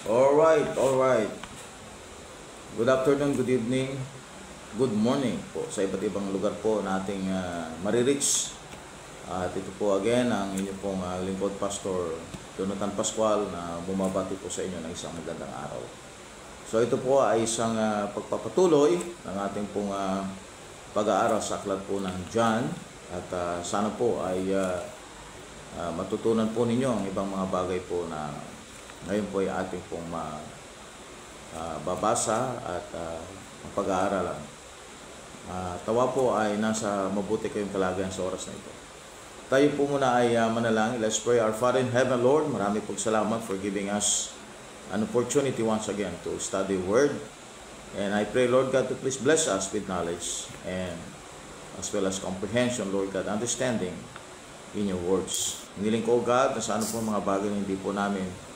Alright. Good afternoon, good evening, good morning po sa iba't ibang lugar po nating marireach. At ito po again ang inyong pong lingkod Pastor Jonathan Pascual na bumabati po sa inyo ng isang magandang araw. So ito po ay isang pagpapatuloy ng ating pong pag-aaral sa aklat po ng John. At sana po ay matutunan po ninyo ang ibang mga bagay po na ngayon po ay ating pong babasa at pag-aaralan. Tawa po ay nasa mabuti kayong kalagayan sa oras na ito. Tayo po muna ay manalangin. Let's pray. Our Father in heaven, Lord, marami pong salamat for giving us an opportunity once again to study Word. And I pray, Lord God, to please bless us with knowledge and as well as comprehension, Lord God, understanding in your words. Hiniling ko, God, na sa ano po mga bagay na hindi po namin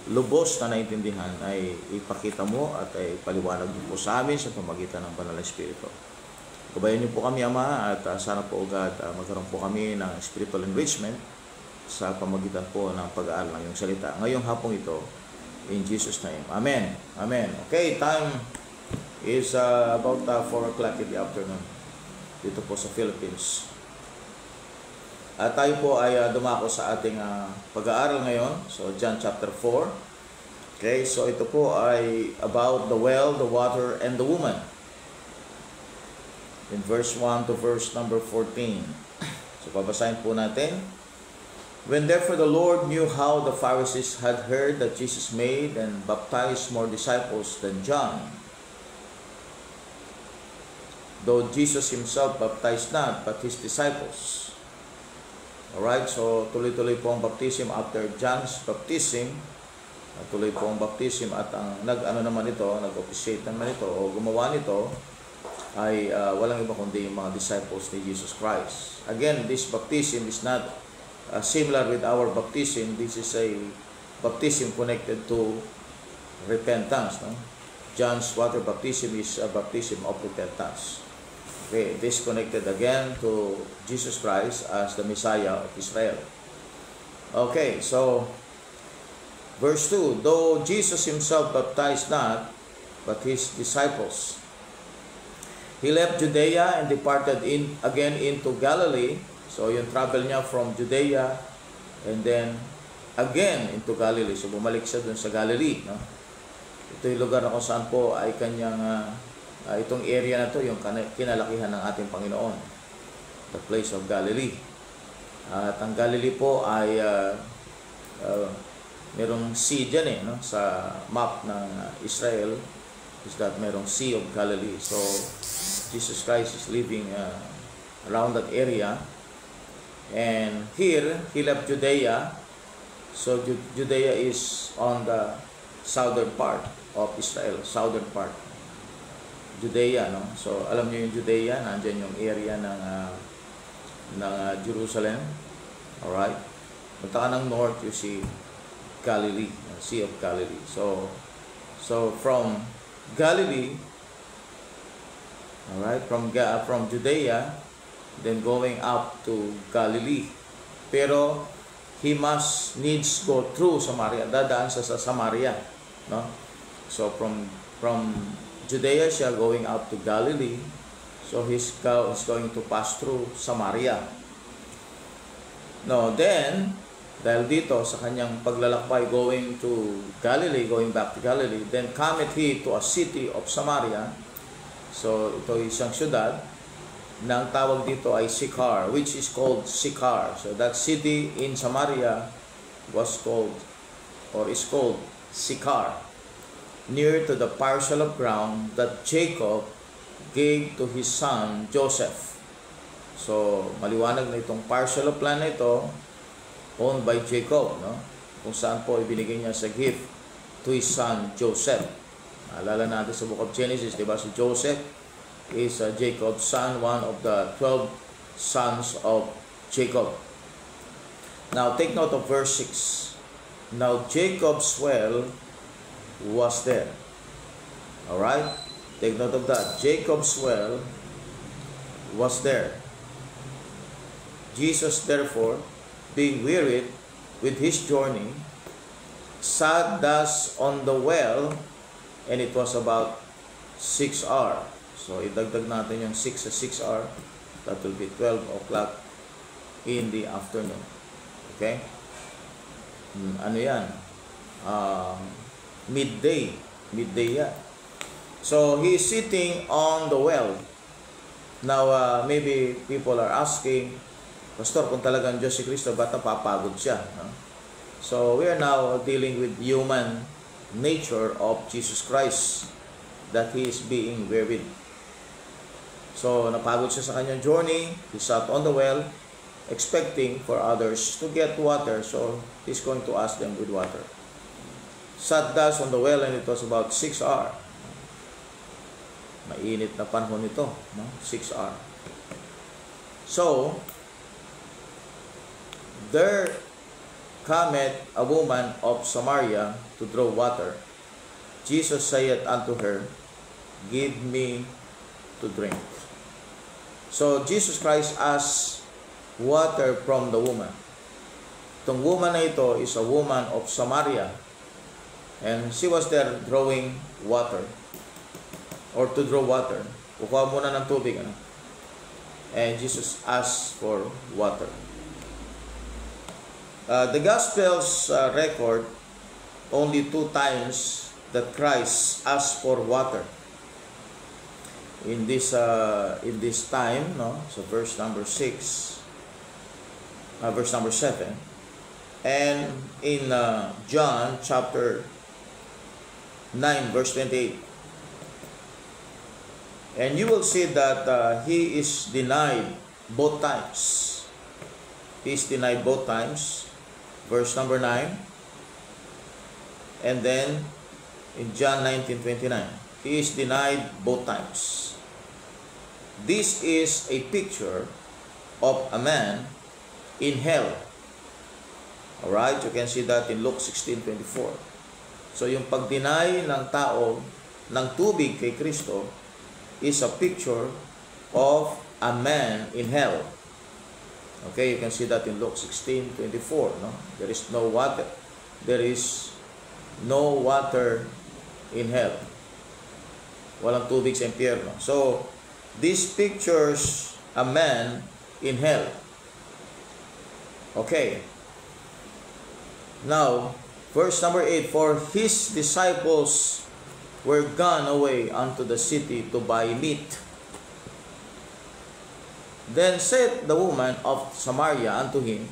lubos na naintindihan ay ipakita mo at ay paliwanag mo po sa amin sa pamagitan ng Banal na Espiritu. Gabayan niyo po kami, Ama, at sana po, God, magkaroon po kami ng spiritual enrichment sa pamagitan po ng pag-aaral ng iyong salita. Ngayong hapong ito, in Jesus' name. Amen. Amen. Okay, time is about 4 o'clock in the afternoon dito po sa Philippines. At tayo po ay dumako sa ating pag-aaral ngayon. So, John chapter 4. Okay, so ito po ay about the well, the water, and the woman. In verse 1 to verse number 14. So, babasahin po natin. When therefore the Lord knew how the Pharisees had heard that Jesus made and baptized more disciples than John, though Jesus himself baptized not, but his disciples. Alright, so tuloy-tuloy po ang baptism after John's baptism. Tuloy po ang baptism at ang nag-officiate naman ito o gumawa nito ay walang iba kundi yung mga disciples ni Jesus Christ. Again, this baptism is not similar with our baptism. This is a baptism connected to repentance. No? John's water baptism is a baptism of repentance. Okay, this connected again to Jesus Christ as the Messiah of Israel. Okay, so verse 2, though Jesus himself baptized not, but his disciples, he left Judea and departed again into Galilee. So yung travel niya from Judea and then again into Galilee. So bumalik siya dun sa Galilee. No? Ito yung lugar na kung saan po ay kanyang itong area na to yung kinalakihan ng ating Panginoon, the place of Galilee. At ang Galilee po ay merong sea dyan no? Sa map ng Israel is that merong Sea of Galilee. So Jesus Christ is living around that area, and here he left Judea. So Judea is on the southern part of Israel, southern part Judea, no? So alam niyo yung Judea, nandiyan yung area ng Jerusalem. All right? Punta ka ng north, you see Galilee, Sea of Galilee. So from Galilee, all right, from Judea, then going up to Galilee. Pero he needs go through Samaria, dadaan sa Samaria, no? So from Judea siya going up to Galilee, so he's going to pass through Samaria. No, then dahil dito sa kanyang paglalakbay going to Galilee, going back to Galilee, then cometh he to a city of Samaria. So ito isang syudad na ang tawag dito ay Sychar, which is called Sychar. So that city in Samaria was called or is called Sychar, near to the parcel of ground that Jacob gave to his son Joseph. So maliwanag na itong parcel of land na ito owned by Jacob, no? Kung saan po ibinigay niya sa gift to his son Joseph. Alala natin sa book of Genesis, di ba? Si Joseph is Jacob's son, one of the 12 sons of Jacob. Now take note of verse 6. Now Jacob's well was there. All right? Take note of that. Jacob's well was there. Jesus, therefore, being wearied with his journey, sat thus on the well, and it was about 6 hours. So, idagdag natin yung 6 sa 6 hours. That will be 12 o'clock in the afternoon. Okay? Ano yan? Midday. Midday yan. So, he is sitting on the well. Now, maybe people are asking, Pastor, kung talagang Diyos si Kristo, ba't napapagod siya? No? So, we are now dealing with human nature of Jesus Christ that He is being wearied. So, napagod siya sa kanyang journey. He sat on the well, expecting for others to get water. So, He's going to ask them with water. Sat thus on the well, and it was about 6 hours. Mainit na panahon ito, no? 6 hours. So, there cometh a woman of Samaria to draw water. Jesus saith unto her, Give me to drink. So, Jesus Christ asked water from the woman. Itong woman na ito is a woman of Samaria. And she was there drawing water. Or to draw water. Kukuha muna ng tubig. Ano? And Jesus asked for water. The Gospels record only 2 times that Christ asked for water. In this time, no, so verse number 6, verse number 7, and in John chapter 9, verse 28. And you will see that he is denied both times. He is denied both times. Verse number 9. And then in John 19:29, he is denied both times. This is a picture of a man in hell. Alright, you can see that in Luke 16:24. So yung pag-deny ng tao ng tubig kay Kristo is a picture of a man in hell. Okay, you can see that in Luke 16:24. No? There is no water. There is no water in hell. Walang tubig sa impyerno. So, this pictures a man in hell. Okay. Now, verse number 8, For his disciples were gone away unto the city to buy meat. Then said the woman of Samaria unto him,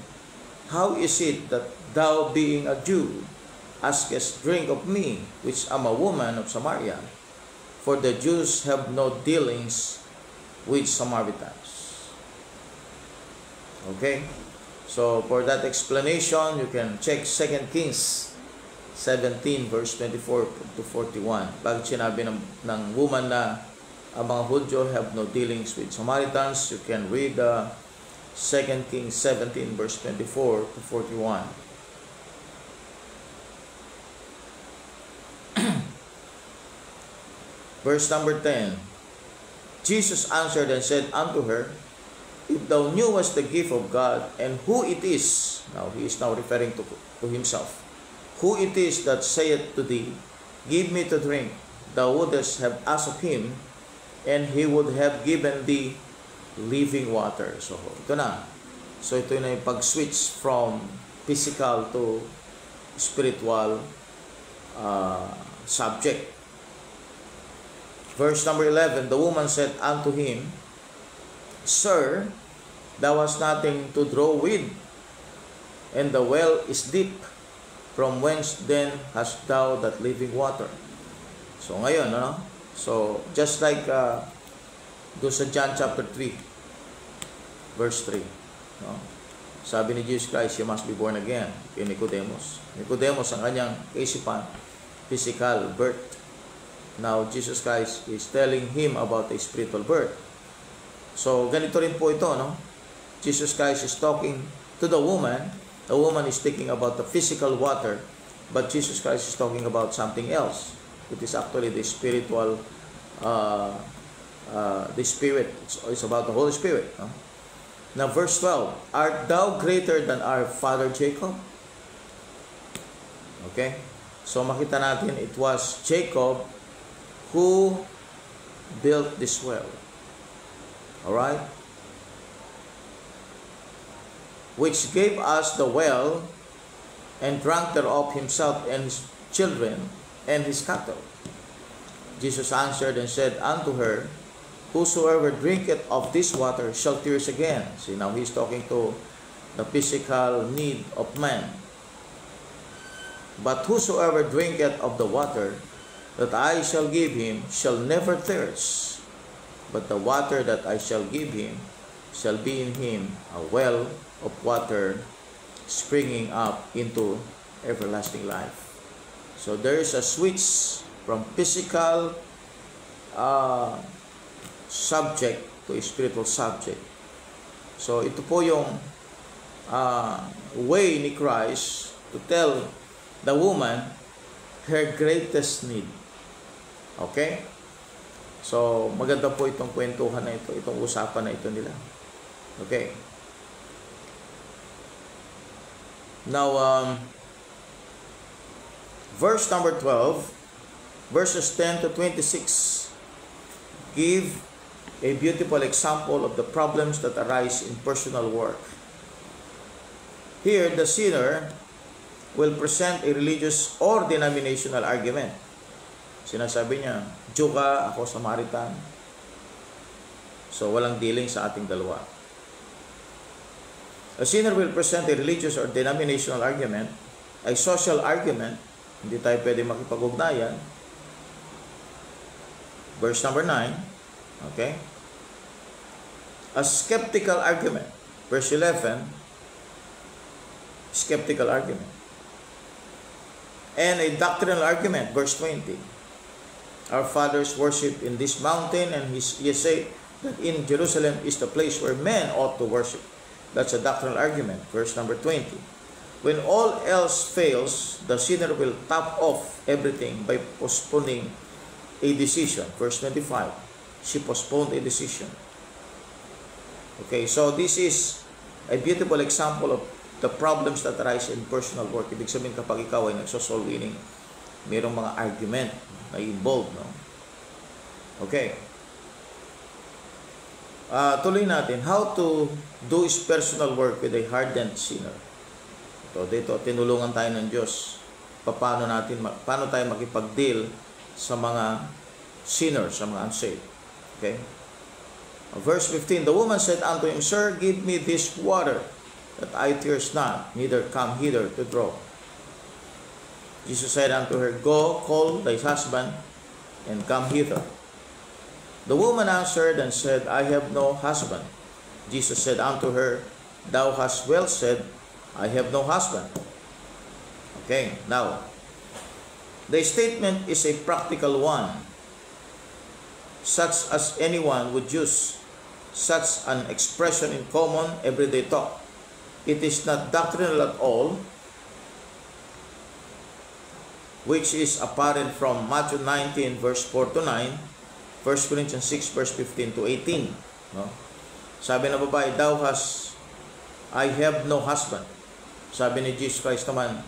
How is it that thou, being a Jew, askest drink of me, which am a woman of Samaria? For the Jews have no dealings with Samaritans. Okay? So, for that explanation, you can check 2 Kings 17, verse 24 to 41. Bakit sinabi ng woman na ang mga Hudyo have no dealings with Samaritans? You can read 2 Kings 17, verse 24 to 41. Verse number 10. Jesus answered and said unto her, If thou knewest the gift of God, and who it is, now he is now referring to himself, who it is that saith to thee, Give me to drink, thou wouldest have asked of him, and he would have given thee living water. So, ito na. So, ito na yung pag-switch from physical to spiritual subject. Verse number 11, The woman said unto him, Sir, thou hast nothing to draw with, and the well is deep. From whence then hast thou that living water? So, ngayon, ano? So, just like do sa John chapter 3, verse 3. No? Sabi ni Jesus Christ, you must be born again. Kay Nicodemus. Nicodemus, ang kanyang kaisipan, physical birth. Now, Jesus Christ is telling him about the spiritual birth. So, ganito rin po ito, no? Jesus Christ is talking to the woman. The woman is speaking about the physical water, but Jesus Christ is talking about something else. It is actually the spiritual, the Spirit. It's about the Holy Spirit. No? Now, verse 12, Art thou greater than our father Jacob? Okay? So makita natin, it was Jacob who built this well. Alright? Which gave us the well, and drank thereof himself and his children and his cattle. Jesus answered and said unto her, Whosoever drinketh of this water shall thirst again. See, now he's talking to the physical need of man. But whosoever drinketh of the water that I shall give him shall never thirst. But the water that I shall give him shall be in him a well of water springing up into everlasting life. So there is a switch from physical subject to spiritual subject. So ito po yung way ni Christ to tell the woman her greatest need. Okay? So maganda po itong kwentuhan na ito, itong usapan na ito nila. Okay. Now, verse number 12, verses 10 to 26, give a beautiful example of the problems that arise in personal work. Here, the sinner will present a religious or denominational argument. Sinasabi niya, Jew ka, ako Samaritan. So, walang dealing sa ating dalawa. A sinner will present a religious or denominational argument, a social argument, hindi tayo pwede makipag-ugnayan. Verse number 9, okay? A skeptical argument. Verse 11, skeptical argument. And a doctrinal argument. Verse 20, our fathers worship in this mountain, and he say that in Jerusalem is the place where men ought to worship. That's a doctrinal argument. Verse number 20. When all else fails, the sinner will top off everything by postponing a decision. Verse 25. She postponed a decision. Okay, so this is a beautiful example of the problems that arise in personal work. Ibig sabihin, kapag ikaw ay nagsosoul winning, mayroong mga argument na involved, no? Okay. Tuloy natin, how to do his personal work with a hardened sinner. So dito, tinulungan tayo ng Diyos. Paano tayo makipag-deal sa mga sinners, sa mga unsaved. Okay? Verse 15, the woman said unto him, Sir, give me this water, that I thirst not, neither come hither to draw. Jesus said unto her, Go, call thy husband, and come hither. The woman answered and said, I have no husband. Jesus said unto her, Thou hast well said, I have no husband. Okay, now, the statement is a practical one, such as anyone would use such an expression in common everyday talk. It is not doctrinal at all, which is apparent from Matthew 19, verse 4 to 9, 1 Corinthians 6, verse 15 to 18. No? Sabi ng babae, I have no husband. Sabi ni Jesus Christ naman,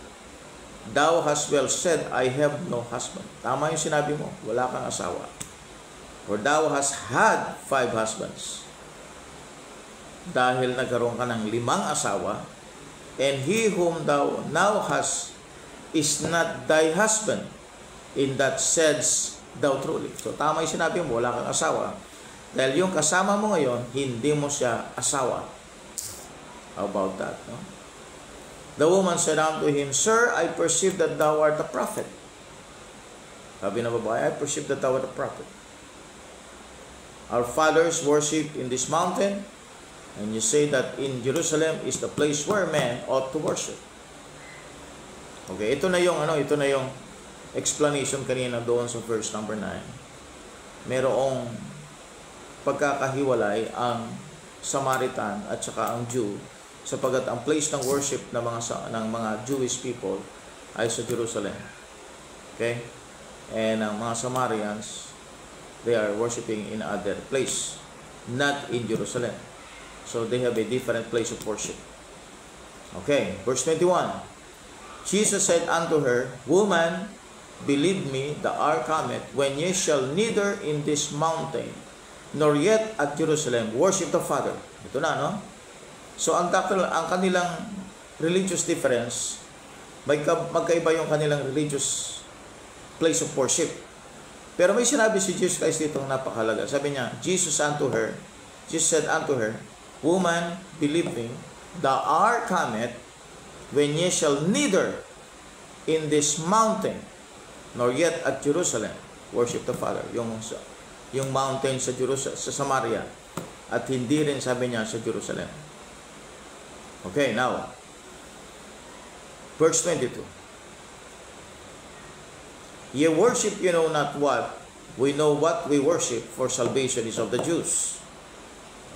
Thou hast well said, I have no husband. Tama yung sinabi mo, wala kang asawa. For thou hast had 5 husbands. Dahil nagkaroon ka ng 5 asawa, and he whom thou now hast is not thy husband. In that saidst thou truly. So tama yung sinabi mo, wala kang asawa. Dahil yung kasama mo ngayon, hindi mo siya asawa. How about that? No? The woman said unto him, Sir, I perceive that thou art a prophet. Sabi na babae, I perceive that thou art a prophet. Our fathers worship in this mountain, and you say that in Jerusalem is the place where men ought to worship. Okay, ito na yung explanation kanina doon sa verse number 9. Merong pagkakahiwalay ang Samaritan at saka ang Jew, sapagat ang place ng worship ng mga Jewish people ay sa Jerusalem. Okay? And ang mga Samaritans, they are worshiping in other place, not in Jerusalem. So they have a different place of worship. Okay, verse 21. Jesus said unto her, Woman, believe me, the hour cometh, when ye shall neither in this mountain, nor yet at Jerusalem, worship the Father. Ito na, no? So, ang kanilang religious difference, magkaiba yung kanilang religious place of worship. Pero may sinabi si Jesus Christ dito napakahalaga. Sabi niya, Jesus said unto her, Woman, believe me, the hour cometh, when ye shall neither in this mountain, nor yet at Jerusalem, worship the Father. Yung mountain sa Jerusalem, sa Samaria, at hindi rin sabi niya sa Jerusalem. Okay, now, verse 22. Ye worship you know not what, we know what we worship, for salvation is of the Jews.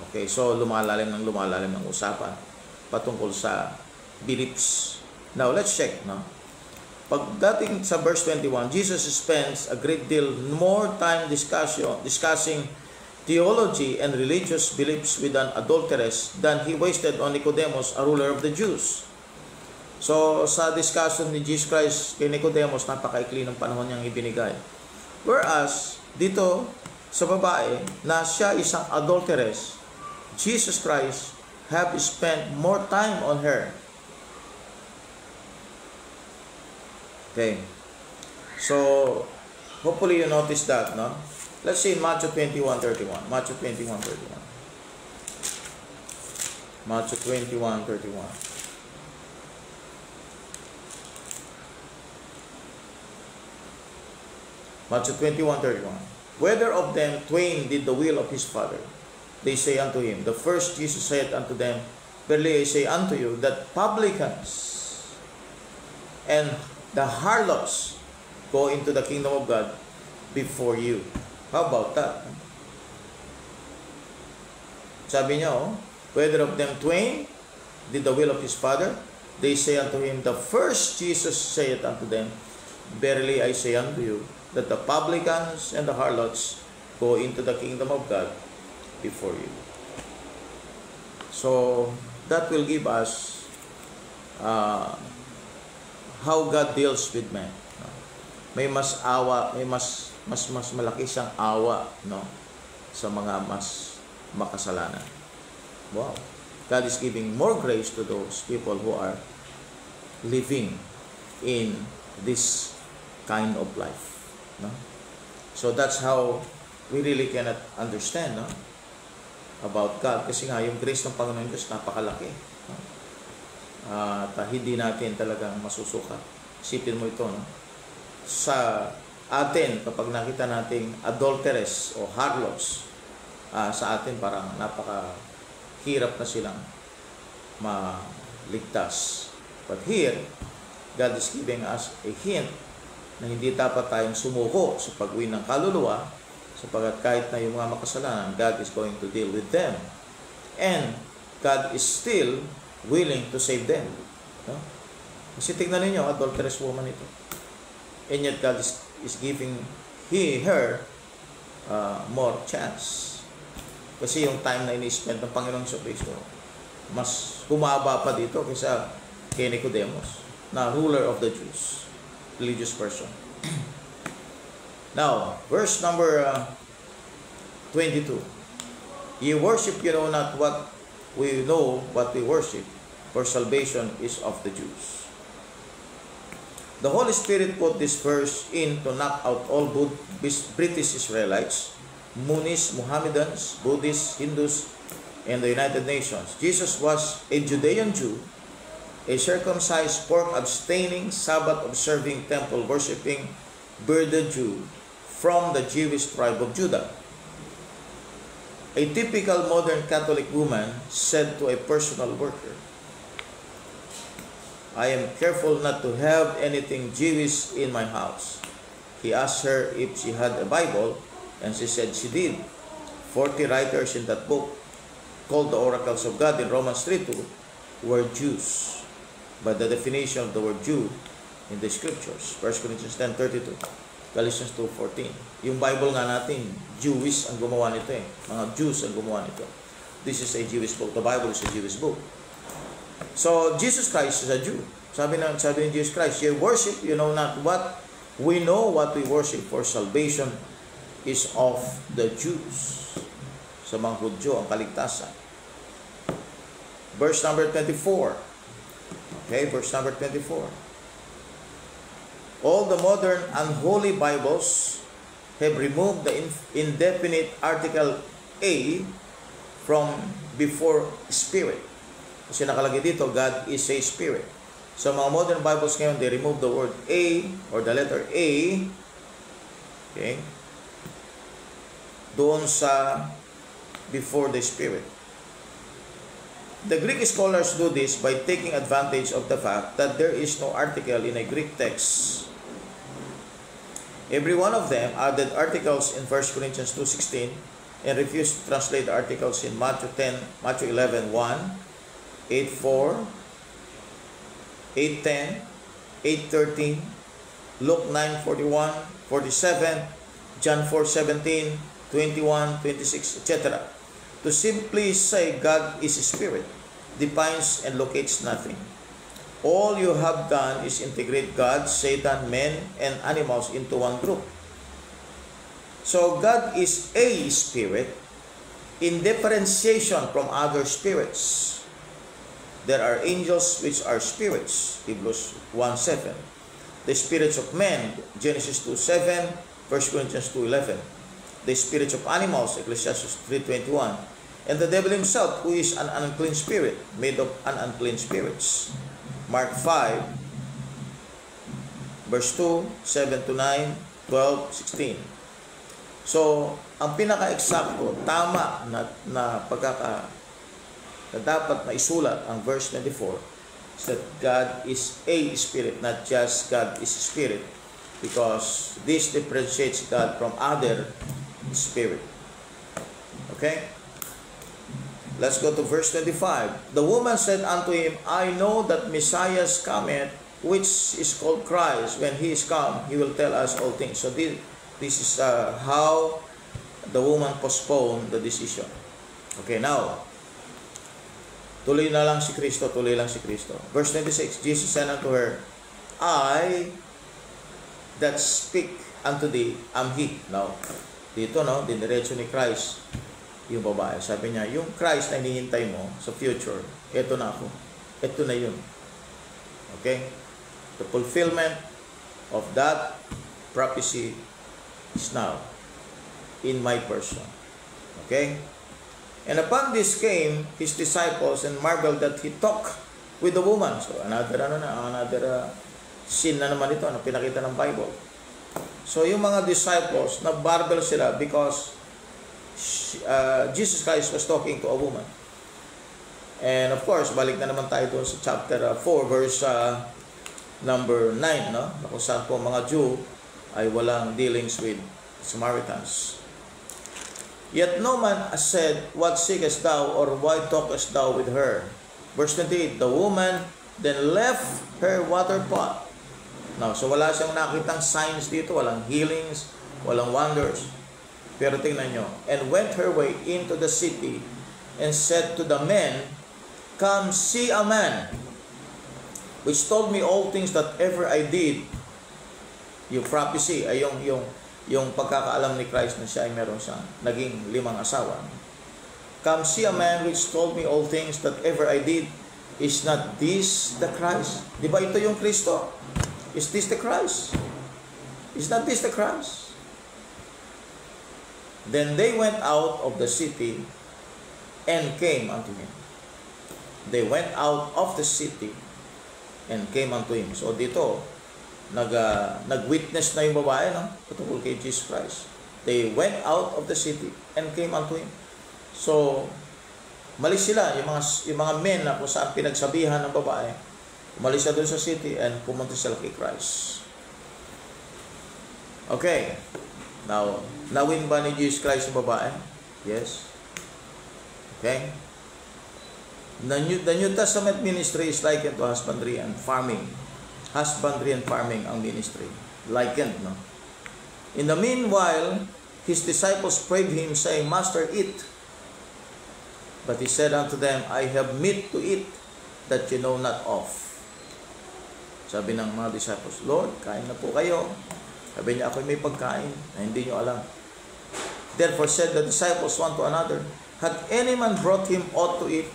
Okay, so lumalalim ng usapan patungkol sa beliefs. Now, let's check, no? Pagdating sa verse 21, Jesus spends a great deal more time discussing theology and religious beliefs with an adulteress than he wasted on Nicodemus, a ruler of the Jews. So, sa discussion ni Jesus Christ kay Nicodemus, napakaikli ng panahon niyang ibinigay. Whereas, dito sa babae na siya isang adulteress, Jesus Christ have spent more time on her. Okay. So, hopefully you notice that, no? Let's see in Matthew 21:31. Matthew 21:31. Matthew 21:31. Matthew 21:31. Whether of them twain did the will of his Father? They say unto him. The first Jesus said unto them, Verily I say unto you, that publicans and the harlots go into the kingdom of God before you. How about that? Sabi niya, whether of them twain did the will of his Father? They say unto him, the first Jesus saith unto them, Verily I say unto you, that the publicans and the harlots go into the kingdom of God before you. So, that will give us how God deals with men. May mas awa, may mas malaki siyang awa, no, sa mga mas makasalanan. Wow. God is giving more grace to those people who are living in this kind of life, no? So that's how we really cannot understand, no, about God, kasi nga yung grace ng Panginoon Diyos napakalaki, no? At hindi natin talagang masusukat. Isipin mo ito, no? Sa atin, kapag nakita nating adulteress o harlots, sa atin parang napakahirap na silang maligtas. But here, God is giving us a hint na hindi dapat tayong sumuko sa pag-uwi ng kaluluwa, sapagkat kahit na yung mga makasalanan, God is going to deal with them. And God is still willing to save them. No? Kasi tignan ninyo, adulterous woman ito. And yet God is giving her more chance. Kasi yung time na ini-spend ng Panginoong Kristo, mas humaba pa dito kaysa kay Nicodemus, na ruler of the Jews, religious person. Now, verse number 22. Ye worship you know not what we know what we worship, for salvation is of the Jews. The Holy Spirit put this verse in to knock out all British Israelites, Moonies, Mohammedans, Buddhists, Hindus, and the United Nations. Jesus was a Judean Jew, a circumcised, pork-abstaining, Sabbath-observing, temple-worshipping, bearded Jew from the Jewish tribe of Judah. A typical modern Catholic woman said to a personal worker, I am careful not to have anything Jewish in my house. He asked her if she had a Bible, and she said she did. 40 writers in that book, called the Oracles of God in Romans 3:2, were Jews, by the definition of the word Jew in the Scriptures. 1 Corinthians 10:32, Galatians 2:14. Yung Bible nga natin, Jewish ang gumawa nito eh. Mga Jews ang gumawa nito. This is a Jewish book. The Bible is a Jewish book. So, Jesus Christ is a Jew. Sabi ni Jesus Christ, you worship, you know not what. We know what we worship, for salvation is of the Jews. Sa mga Hudyo, ang kaligtasan. Verse number 24. Okay, verse number 24. All the modern unholy Bibles have removed the indefinite article A from before spirit. Kasi nakalagay dito, God is a spirit. So mga modern Bibles ngayon, they remove the word A or the letter A, okay, doon sa before the spirit. The Greek scholars do this by taking advantage of the fact that there is no article in a Greek text. Every one of them added articles in 1 Corinthians 2:16 and refused to translate the articles in Matthew 11:1, 8:4, 8:10, 8:13, Luke 9:41, 47, John 4:17, 21, 26, etc. To simply say God is a spirit defines and locates nothing. All you have done is integrate God, Satan, men, and animals into one group. So God is a spirit in differentiation from other spirits. There are angels which are spirits, Hebrews 1:7. The spirits of men, Genesis 2:7, 1 Corinthians 2:11. The spirits of animals, Ecclesiastes 3:21. And the devil himself, who is an unclean spirit, made of unclean spirits. Mark 5, verse 2, 7-9, 12, 16. So, ang pinaka-eksakto, tama na dapat na isulat ang verse 24 is that God is a spirit, not just God is a spirit, because this differentiates God from other spirit. Okay? Let's go to verse 25. The woman said unto him, I know that Messiah cometh, which is called Christ. When he is come, he will tell us all things. So this is how the woman postponed the decision. Okay, now, tuloy na lang si Kristo, tuloy lang si Kristo. Verse 26, Jesus said unto her, I that speak unto thee am he. Now, dito, no, diniretso ni Christ yung babae. Sabi niya, yung Christ na hinihintay mo sa future, eto na ako. Eto na yun. Okay? The fulfillment of that prophecy is now in my person. Okay? And upon this came his disciples and marveled that he talked with the woman. So, another scene na naman ito na pinakita ng Bible. So, yung mga disciples, na-marvel sila because Jesus Christ was talking to a woman. And of course, balik na naman tayo doon sa chapter 4, verse number 9, no? Na kung saan po mga Jew ay walang dealings with Samaritans. Yet no man said, What seekest thou, or why talkest thou with her? Verse 28, the woman then left her water pot. Now, so wala siyang nakitang signs dito, walang healings, walang wonders. Pero tingnan nyo, and went her way into the city and said to the men, Come see a man which told me all things that ever I did. Yung prophecy ay yung pagkakaalam ni Christ na siya ay meron siyang naging 5 asawa. Come see a man which told me all things that ever I did. Is not this the Christ? Di ba ito yung Kristo? Is this the Christ? Is not this the Christ? Then they went out of the city and came unto him. They went out of the city and came unto him. So dito, nag-witness na yung babae, no? Patungkol kay Jesus Christ. They went out of the city and came unto him. So, malis sila, yung mga men na kung saan pinagsabihan ng babae, umalis sila doon sa city and pumunta sila kay Christ. Okay. Now, nawin ba ni Jesus Christ yung babae? Yes. Okay. The New Testament ministry is likened to husbandry and farming. Husbandry and farming ang ministry. Likened, no? In the meanwhile, his disciples prayed him, saying, Master, eat. But he said unto them, I have meat to eat, that you know not of. Sabi ng mga disciples, Lord, kain na po kayo. Sabi niya, ako'y may pagkain na hindi nyo alam. Therefore said the disciples one to another, had any man brought him aught to eat?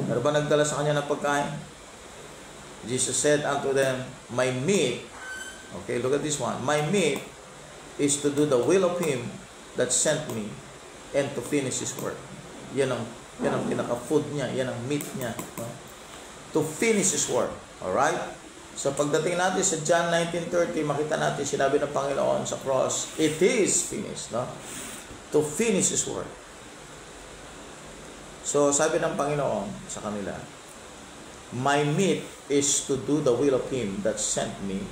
Ano ba nagdala sa kanya ng pagkain? Jesus said unto them, my meat, okay, look at this one, my meat is to do the will of him that sent me and to finish his work. Yan ang pinaka-food niya, yan ang meat niya. No? To finish his work. Alright? So pagdating natin sa John 19:30, makita natin sinabi ng Panginoon sa cross, it is finished. No? To finish his work. So sabi ng Panginoon sa kanila, my meat is to do the will of him that sent me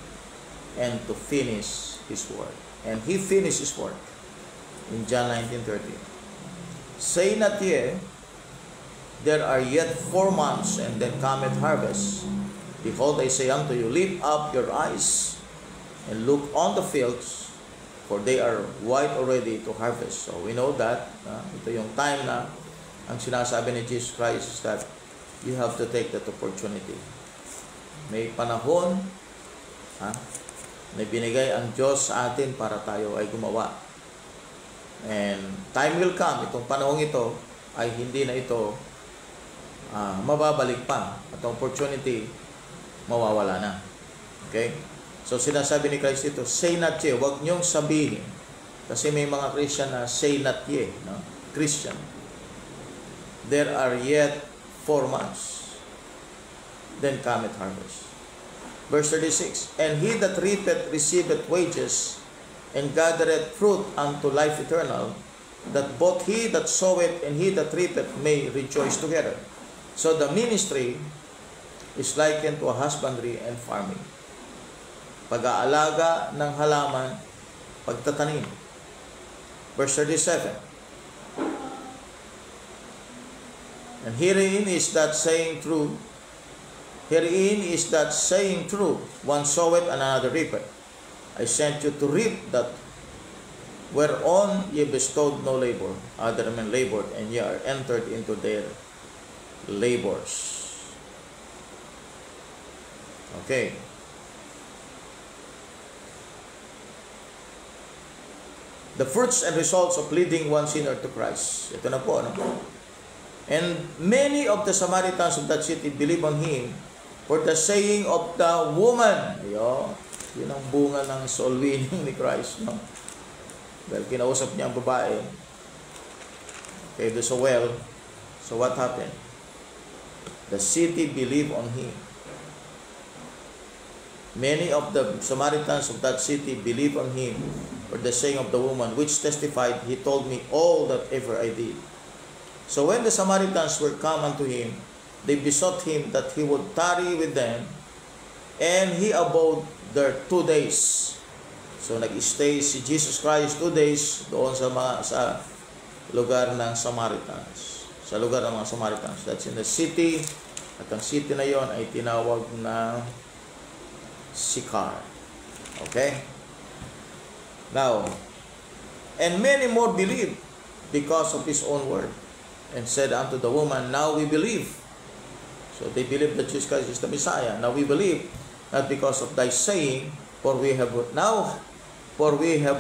and to finish his work. And he finished his work in John 19:30. Say not ye, there are yet 4 months, and then cometh harvest. Behold, I say unto you, lift up your eyes and look on the fields, for they are white already to harvest. So we know that ito yung time na ang sinasabi ni Jesus Christ is that you have to take that opportunity. May panahon na binigay ang Diyos sa atin para tayo ay gumawa. And time will come, itong panahon ito ay hindi na ito mababalik pa. At ang opportunity mawawala na. Okay? So sinasabi ni Christ ito, say not ye, huwag niyong sabihin. Kasi may mga Christian na say not ye, no? Christian. There are yet 4 months. Then cometh harvest. Verse 36, and he that reapeth receiveth wages, and gathereth fruit unto life eternal, that both he that soweth and he that reapeth may rejoice together. So the ministry is likened to a husbandry and farming. Pag-aalaga ng halaman, pagtatanim. Verse 37. And herein is that saying true. Herein is that saying true. One soweth and another reapeth. I sent you to reap that whereon ye bestowed no labor. Other men labored, and ye are entered into their labors. Okay. The fruits and results of leading one sinner to Christ. Ito na po, ano? And many of the Samaritans of that city believe on him for the saying of the woman. Yun ang bunga ng soul winning ni Christ, no? Dahil kinausap niya ang babae. Okay, doon sa well. So what happened? The city believed on him. Many of the Samaritans of that city believed on him for the saying of the woman, which testified, he told me all that ever I did. So when the Samaritans were come unto him, they besought him that he would tarry with them, and he abode there 2 days. So nag-stay si Jesus Christ 2 days doon sa lugar ng Samaritans. Sa lugar ng mga Samaritans. That's in the city. At ang city na yon ay tinawag na Sychar. Okay? Now, and many more believed because of his own word, and said unto the woman, now we believe. So they believe that Jesus Christ is the Messiah. Now we believe, not because of thy saying, for we have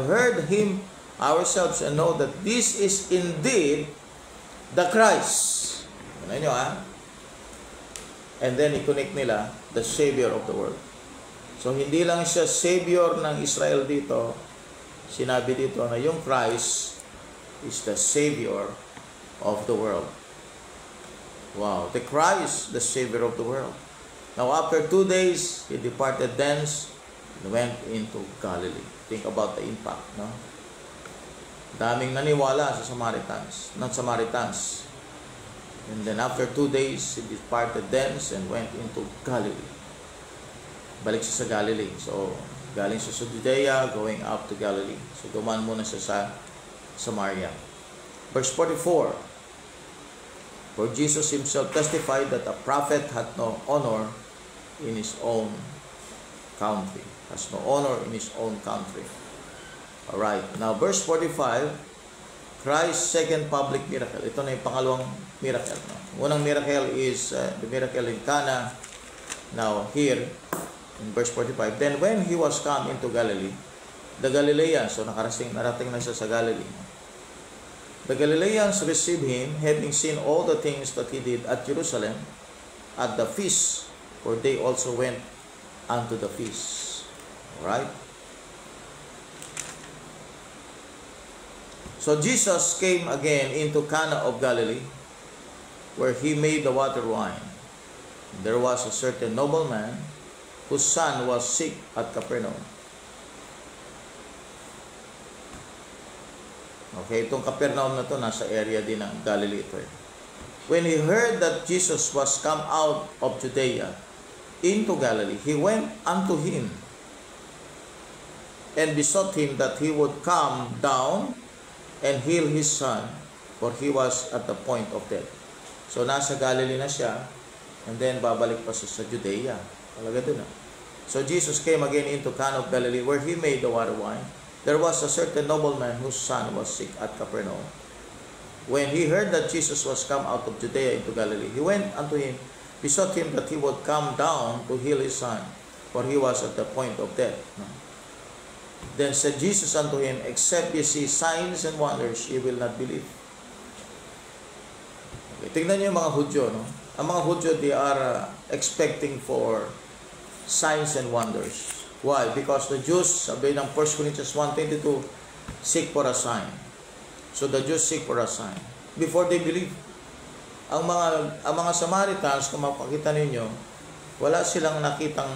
heard him ourselves, and know that this is indeed the Christ. Ano nyo, And then i-connect nila, the Savior of the world. So hindi lang siya Savior ng Israel dito, sinabi dito na yung Christ is the Savior of the world. Wow, the Christ, the Savior of the world. Now after 2 days, he departed thence and went into Galilee. Think about the impact, no? Daming naniwala sa Samaritans. And then after 2 days, he departed thence and went into Galilee. Balik siya sa Galilee. So, galing siya sa Judea, going up to Galilee. So, dumaan muna siya sa Samaria. Verse 44. For Jesus himself testified that a prophet had no honor in his own country. Has no honor in his own country. Alright. Now, verse 45. Christ's second public miracle. Ito na yung pangalawang miracle. No? Unang miracle is the miracle in Cana. Now here, in verse 45, then when he was come into Galilee, the Galileans, so narating na siya sa Galilee. The Galileans received him, having seen all the things that he did at Jerusalem, at the feast, for they also went unto the feast. Alright? So Jesus came again into Cana of Galilee, where he made the water wine. There was a certain nobleman whose son was sick at Capernaum. Okay, itong Capernaum na to, nasa area din ng Galilee ito. When he heard that Jesus was come out of Judea into Galilee, he went unto him and besought him that he would come down and heal his son, for he was at the point of death. So, nasa Galilee na siya, and then babalik pa siya sa Judea. Talaga dun na. So, Jesus came again into Cana of Galilee, where he made the water wine. There was a certain nobleman whose son was sick at Capernaum. When he heard that Jesus was come out of Judea into Galilee, he went unto him, besought him that he would come down to heal his son, for he was at the point of death. Then said Jesus unto him, except ye see signs and wonders, ye will not believe. Okay, tingnan niyo yung mga Hudyo, no? Ang mga Hudyo, they are expecting for signs and wonders. Why? Because the Jews, sabi ng 1 Corinthians 1:22, seek for a sign. So the Jews seek for a sign before they believe. Ang mga Samaritans, kung mapakita ninyo, wala silang nakitang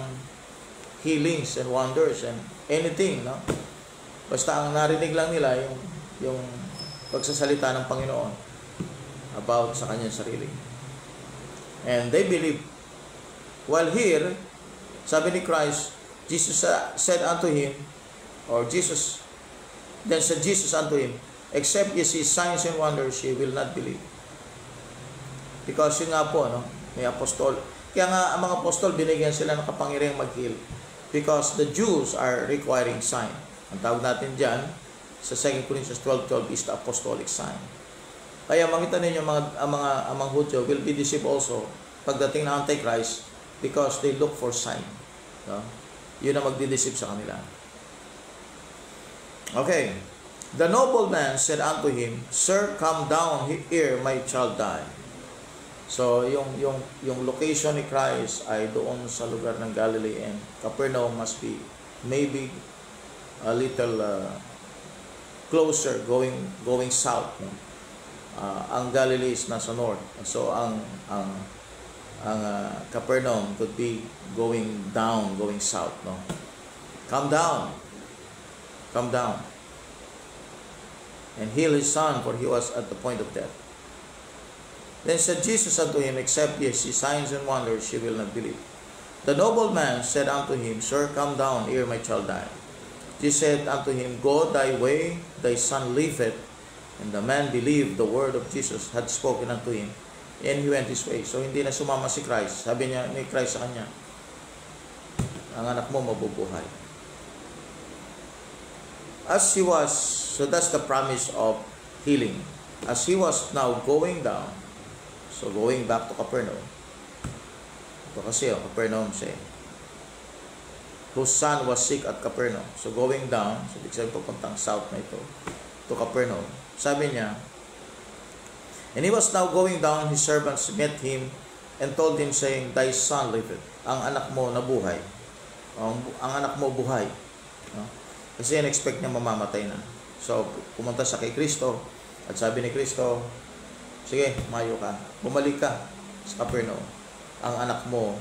healings and wonders and anything, no? Basta ang narinig lang nila yung pagsasalita ng Panginoon about sa kanyang sarili. And they believe. While here, sabi ni Christ, Jesus said unto him, then said Jesus unto him, except ye see signs and wonders, ye will not believe. Because yun nga po, no, may apostol. Kaya nga, ang mga apostol, binigyan sila ng kapangyarihang mag-heal. Because the Jews are requiring sign. Ang tawag natin dyan, sa 2 Corinthians 12:12 is the apostolic sign. Kaya makita ninyo, ang mga Hudyo will be deceived also pagdating ng Antichrist because they look for sign. No? Yun ang magdideceive sa kanila. Okay. The nobleman said unto him, Sir, come down here, my child die. So, yung location ni Christ ay doon sa lugar ng Galilee, and Capernaum must be maybe a little closer going south. No? Ang Galilee is nasa north. So, ang Capernaum could be going south. No? Come down and heal his son, for he was at the point of death. Then said Jesus unto him, except ye see signs and wonders, ye will not believe. The nobleman said unto him, Sir, come down, ere my child die. Jesus said unto him, Go thy way, thy son liveth. And the man believed the word of Jesus had spoken unto him, and he went his way. So, hindi na sumama si Christ. Sabi niya ni Christ sa kanya, ang anak mo mabubuhay. So that's the promise of healing. As he was now going down, so going back to Capernaum, ito kasi Capernaum siya, whose son was sick at Capernaum. So going down, so ibig sabihin papuntang south na ito, to Capernaum. Sabi niya, and he was now going down, his servants met him and told him, saying, Thy son liveth. Ang anak mo nabuhay. Ang anak mo buhay. No? Kasi in-expect niya mamamatay na. So, pumunta siya kay Kristo at sabi ni Kristo, sige, mayo ka. Bumalik ka sa Capernaum. Ang anak mo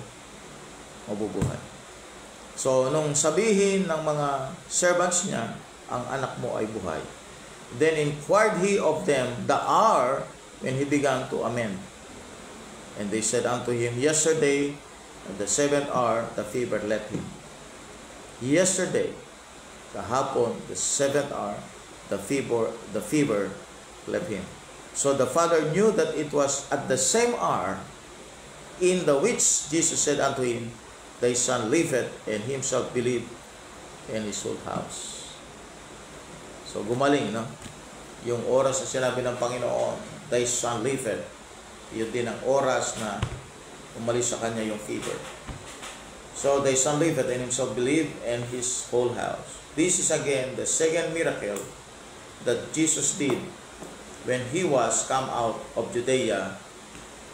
mabubuhay. So, nung sabihin ng mga servants niya, ang anak mo ay buhay. Then inquired he of them the hour when he began to amend. And they said unto him, Yesterday, at the 7th hour, the fever left him. Yesterday, kahapon, the 7th hour, the fever left him. So the father knew that it was at the same hour in the which Jesus said unto him, Thy son liveth, and himself believed, in his whole house. So gumaling, no? Yung oras na sinabi ng Panginoon, Thy son liveth, yun din ang oras na umalis sa kanya yung fever. So the son lived and himself believed and his whole house. This is again the second miracle that Jesus did when he was come out of Judea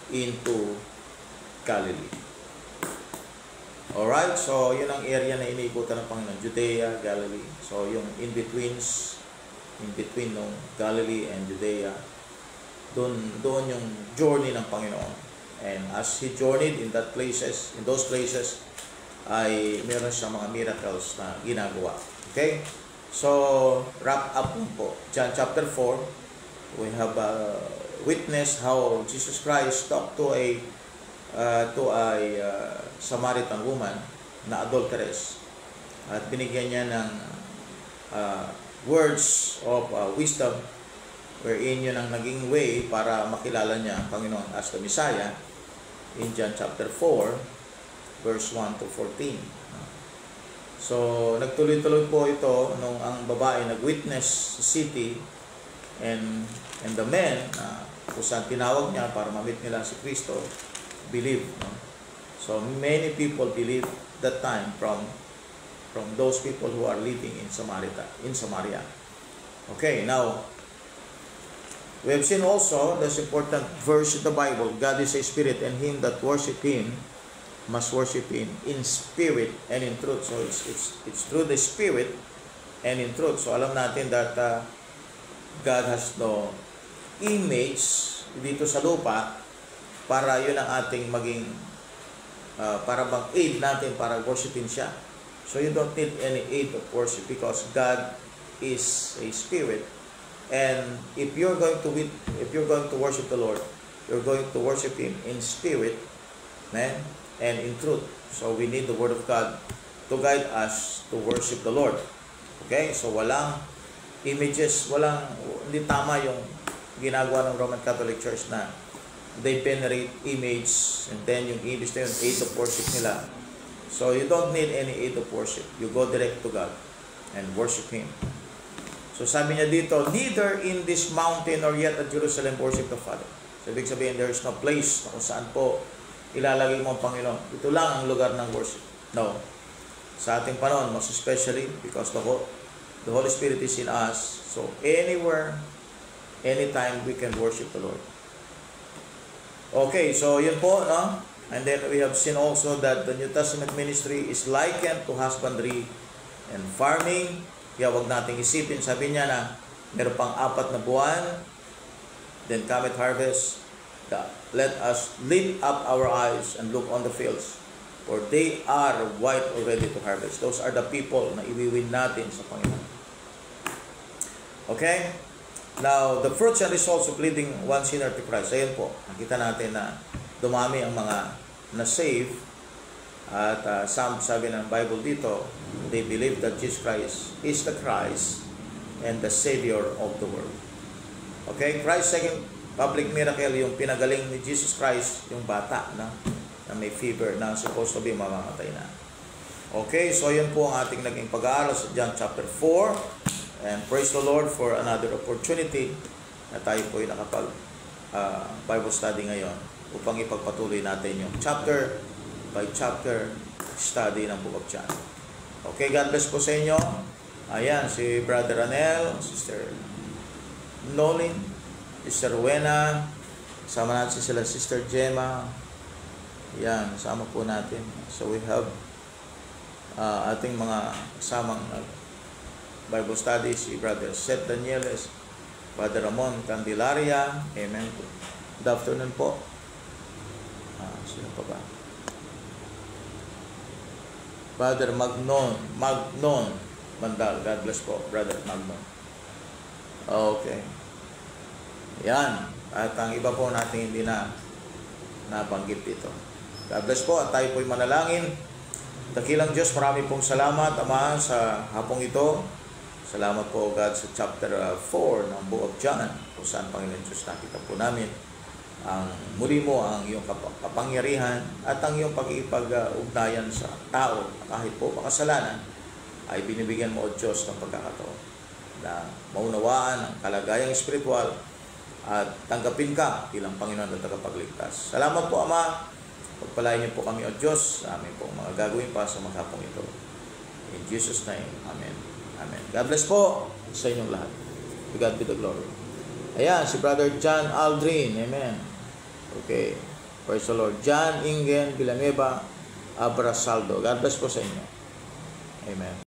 into Galilee. Alright, so yun ang area na iniikutan ng Panginoon, Judea, Galilee. So yung in between ng Galilee and Judea, doon yung journey ng Panginoon. And as he journeyed in those places, ay meron siyang mga miracles na ginagawa. Okay? So, wrap up po. John chapter 4, we have witnessed how Jesus Christ talked to a Samaritan woman na adulteress. At binigyan niya ng words of wisdom wherein yun ang naging way para makilala niya ang Panginoon as the Messiah in John chapter 4 verse 1 to 14. So nagtuloy-tuloy po ito nung ang babae nag-witness sa city and the men kung saan tinawag niya para ma-meet nila si Kristo believe. So many people believe that time from those people who are living in Samaria. Okay, now we have seen also this important verse in the Bible. God is a spirit, and him that worship him must worship him in spirit and in truth. So it's through the spirit and in truth. So alam natin that God has no image dito sa lupa para yun ang ating maging para bang aid natin para worshipin siya. So you don't need any aid of worship because God is a spirit. And if you're going to worship the Lord, you're going to worship him in spirit, and in truth. So we need the word of God to guide us to worship the Lord. Okay? So walang images, hindi tama yung ginagawa ng Roman Catholic Church na they venerate image and then yung image na yun, aid of worship nila. So you don't need any aid of worship. You go direct to God and worship him. So sabi niya dito, neither in this mountain or yet at Jerusalem worship the Father. So ibig sabihin, there is no place kung saan po ilalagay mo ang Panginoon. Ito lang ang lugar ng worship. No. Sa ating panahon, most especially because the Holy Spirit is in us. So anywhere, anytime we can worship the Lord. Okay, so yun po, no? And then we have seen also that the New Testament ministry is likened to husbandry and farming. Kaya wag nating isipin, sabi niya na meron pang 4 na buwan, then cometh harvest. Let us lift up our eyes and look on the fields, for they are white already to harvest. Those are the people na iwiwin natin sa Panginoon. Okay? Now, the fruits and results of leading one sinner to Christ. Ayan po, nakita natin na dumami ang mga na-save. At sabi ng Bible dito, they believe that Jesus Christ is the Christ and the Savior of the world. Okay? Christ's second public miracle, yung pinagaling ni Jesus Christ, yung bata na may fever na supposed to be mamamatay na. Okay? So, yun po ang ating naging pag-aaral sa John chapter 4. And praise the Lord for another opportunity na tayo po ay nakapag Bible study ngayon upang ipagpatuloy natin yung chapter by chapter study ng Book of John. Okay, God bless po sa inyo. Ayan, si Brother Anel, Sister Nolin, Sister Rowena, kasama natin sila Sister Gemma. Ayan, kasama po natin. So we have ating mga kasamang Bible study, si Brother Seth Danieles, Brother Ramon Candelaria. Amen. Good afternoon po. Sino pa ba? Brother Magnon Mandal. God bless po, Brother Magnon. Okay. Yan. At ang iba po natin hindi na nabanggit dito. God bless po at tayo po'y manalangin. Dakilang Diyos, marami pong salamat, Ama, sa hapong ito. Salamat po, God, sa chapter 4 ng Book of John, kung saan, Panginoon Diyos, nakita po namin ang muli mo ang iyong kapangyarihan at ang iyong pag-iipag-ugnayan sa tao kahit po makasalanan ay binibigyan mo, O Diyos, ng pagkakataon na maunawaan ang kalagayang espiritual at tanggapin ka bilang Panginoon at tagapagligtas. Salamat po, Ama. Pagpalain niyo po kami, O Diyos, sa aming pong mga gagawin pa sa maghapong ito. In Jesus' name, Amen. Amen. God bless po sa inyong lahat. To God be the glory. Ayan, si Brother John Aldrin. Amen. Okay. Praise the Lord. John Ingen Villanueva Abrasaldo. God bless po sa inyo. Amen.